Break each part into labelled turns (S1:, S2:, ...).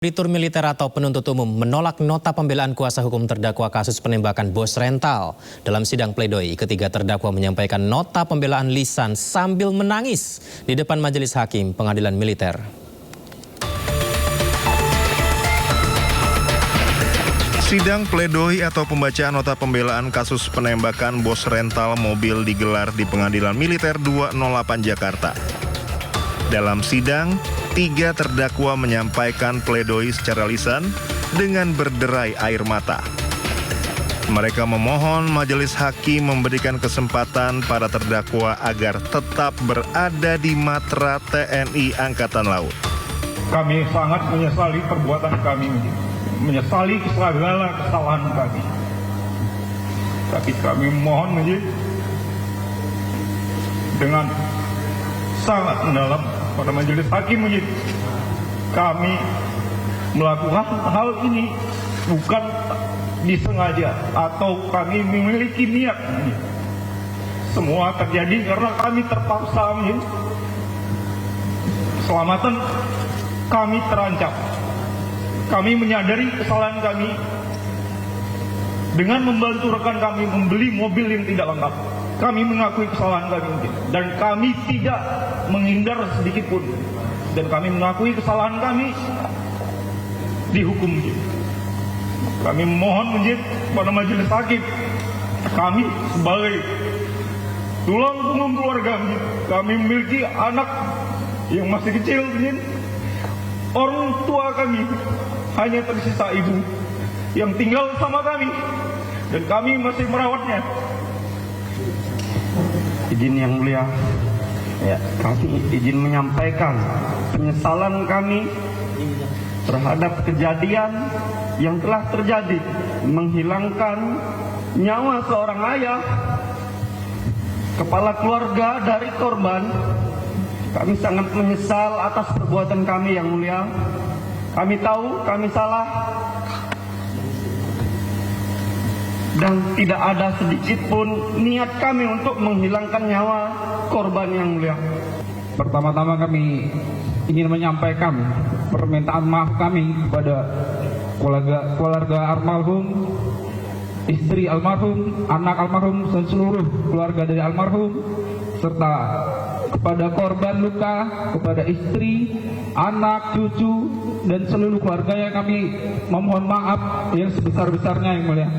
S1: Auditor militer atau penuntut umum menolak nota pembelaan kuasa hukum terdakwa kasus penembakan bos rental. Dalam sidang pledoi, ketiga terdakwa menyampaikan nota pembelaan lisan sambil menangis di depan majelis hakim pengadilan militer.
S2: Sidang pledoi atau pembacaan nota pembelaan kasus penembakan bos rental mobil digelar di Pengadilan Militer 208 Jakarta. Dalam sidang, tiga terdakwa menyampaikan pledoi secara lisan dengan berderai air mata. Mereka memohon majelis hakim memberikan kesempatan para terdakwa agar tetap berada di matra TNI Angkatan Laut.
S3: Kami sangat menyesali perbuatan kami, menyesali segala kesalahan kami. Tapi kami mohon dengan sangat mendalam pada majelis hakim, kami melakukan hal ini bukan disengaja atau kami memiliki niat. Semua terjadi karena kami terpaksa, keselamatan kami terancam. Kami menyadari kesalahan kami dengan membantu rekan kami membeli mobil yang tidak lengkap. Kami mengakui kesalahan kami dan kami tidak menghindar sedikit pun, dan kami mengakui kesalahan kami dihukum. Kami mohon pada majelis hakim, kami sebagai tulang punggung keluarga, kami memiliki anak yang masih kecil, orang tua kami hanya tersisa ibu yang tinggal sama kami dan kami masih merawatnya.
S4: Izin yang mulia, kami izin menyampaikan penyesalan kami terhadap kejadian yang telah terjadi, menghilangkan nyawa seorang ayah, kepala keluarga dari korban. Kami sangat menyesal atas perbuatan kami yang mulia. Kami tahu kami salah dan tidak ada sedikit pun niat kami untuk menghilangkan nyawa korban yang mulia.
S5: Pertama-tama kami ingin menyampaikan permintaan maaf kami kepada keluarga almarhum, istri almarhum, anak almarhum, dan seluruh keluarga dari almarhum, serta kepada korban luka, kepada istri, anak, cucu, dan seluruh keluarga yang kami memohon maaf yang sebesar-besarnya yang mulia.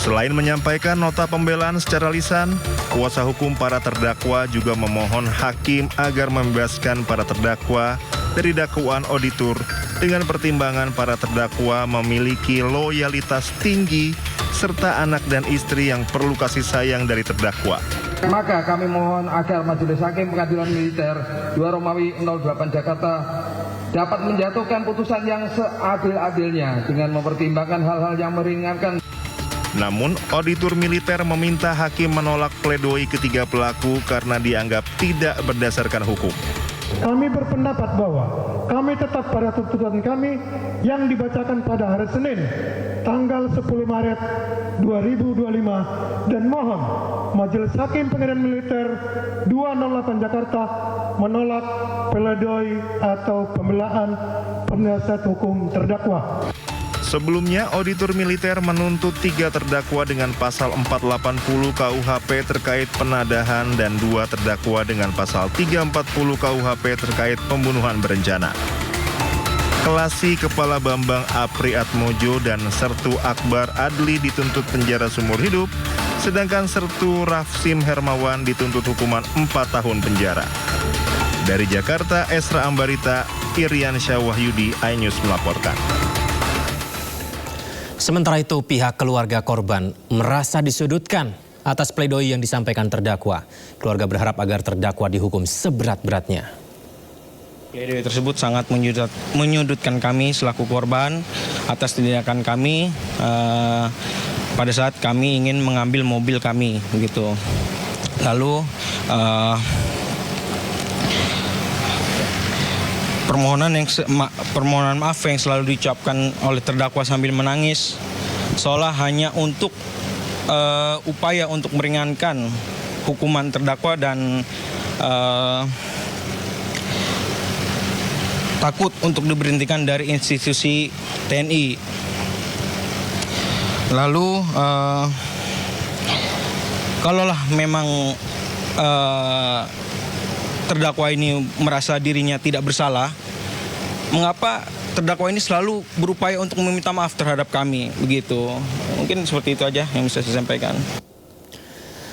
S2: Selain menyampaikan nota pembelaan secara lisan, kuasa hukum para terdakwa juga memohon hakim agar membebaskan para terdakwa dari dakwaan auditor dengan pertimbangan para terdakwa memiliki loyalitas tinggi serta anak dan istri yang perlu kasih sayang dari terdakwa.
S5: Maka kami mohon agar Majelis Hakim Pengadilan Militer 2 Romawi 08 Jakarta dapat menjatuhkan putusan yang seadil-adilnya dengan mempertimbangkan hal-hal yang meringankan.
S2: Namun, auditor militer meminta hakim menolak pledoi ketiga pelaku karena dianggap tidak berdasarkan hukum.
S6: Kami berpendapat bahwa kami tetap pada tuntutan kami yang dibacakan pada hari Senin, tanggal 10 Maret 2025, dan mohon Majelis Hakim Pengadilan Militer 208 Jakarta menolak pledoi atau pembelaan penasihat hukum terdakwa.
S2: Sebelumnya, auditor militer menuntut tiga terdakwa dengan pasal 480 KUHP terkait penadahan dan dua terdakwa dengan pasal 340 KUHP terkait pembunuhan berencana. Kelasi Kepala Bambang Apriatmojo dan Sertu Akbar Adli dituntut penjara seumur hidup, sedangkan Sertu Rafsim Hermawan dituntut hukuman 4 tahun penjara. Dari Jakarta, Esra Ambarita, Irian Syahwahyudi, iNews melaporkan.
S1: Sementara itu, pihak keluarga korban merasa disudutkan atas pledoi yang disampaikan terdakwa. Keluarga berharap agar terdakwa dihukum seberat-beratnya.
S7: Pledoi tersebut sangat menyudutkan kami selaku korban atas tindakan kami pada saat kami ingin mengambil mobil kami, begitu. Lalu permohonan maaf yang selalu diucapkan oleh terdakwa sambil menangis seolah hanya untuk upaya untuk meringankan hukuman terdakwa dan takut untuk diberhentikan dari institusi TNI. Lalu kalaulah memang terdakwa ini merasa dirinya tidak bersalah, mengapa terdakwa ini selalu berupaya untuk meminta maaf terhadap kami, begitu. Mungkin seperti itu aja yang bisa saya sampaikan.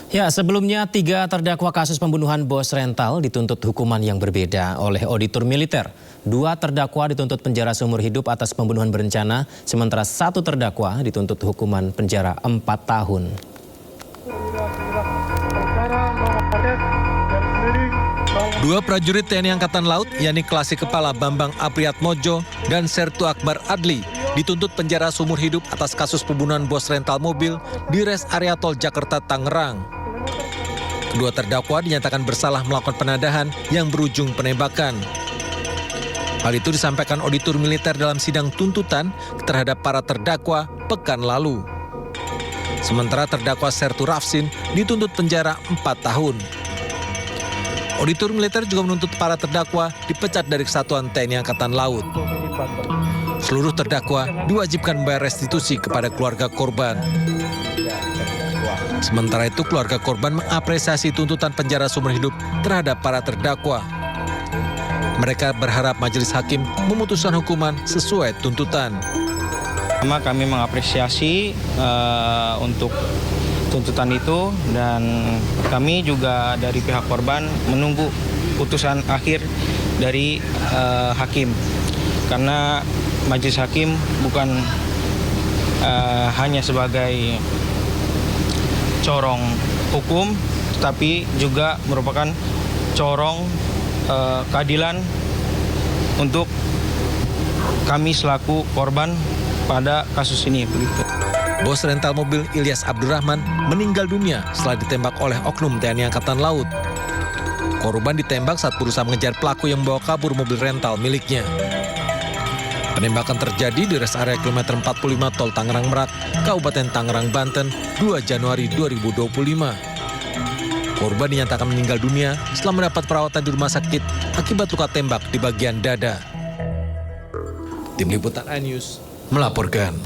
S1: Ya, sebelumnya 3 terdakwa kasus pembunuhan bos rental dituntut hukuman yang berbeda oleh auditor militer. 2 terdakwa dituntut penjara seumur hidup atas pembunuhan berencana, sementara 1 terdakwa dituntut hukuman penjara 4 tahun.
S8: Dua prajurit TNI Angkatan Laut, yakni Klasik Kepala Bambang Apriyatmojo dan Sertu Akbar Adli, dituntut penjara seumur hidup atas kasus pembunuhan bos rental mobil di res area tol Jakarta Tangerang. Kedua terdakwa dinyatakan bersalah melakukan penadahan yang berujung penembakan. Hal itu disampaikan auditor militer dalam sidang tuntutan terhadap para terdakwa pekan lalu. Sementara terdakwa Sertu Rafsin dituntut penjara 4 tahun. Auditor militer juga menuntut para terdakwa dipecat dari Kesatuan TNI Angkatan Laut. Seluruh terdakwa diwajibkan membayar restitusi kepada keluarga korban. Sementara itu, keluarga korban mengapresiasi tuntutan penjara seumur hidup terhadap para terdakwa. Mereka berharap majelis hakim memutuskan hukuman sesuai tuntutan.
S7: Pertama, kami mengapresiasi untuk tuntutan itu, dan kami juga dari pihak korban menunggu putusan akhir dari hakim, karena majelis hakim bukan hanya sebagai corong hukum, tetapi juga merupakan corong keadilan untuk kami selaku korban pada kasus ini. Begitu.
S8: Bos rental mobil Ilyas Abdurrahman meninggal dunia setelah ditembak oleh oknum TNI Angkatan Laut. Korban ditembak saat berusaha mengejar pelaku yang membawa kabur mobil rental miliknya. Penembakan terjadi di res area kilometer 45 Tol Tangerang Merak, Kabupaten Tangerang, Banten, 2 Januari 2025. Korban dinyatakan meninggal dunia setelah mendapat perawatan di rumah sakit akibat luka tembak di bagian dada. Tim Liputan iNews melaporkan.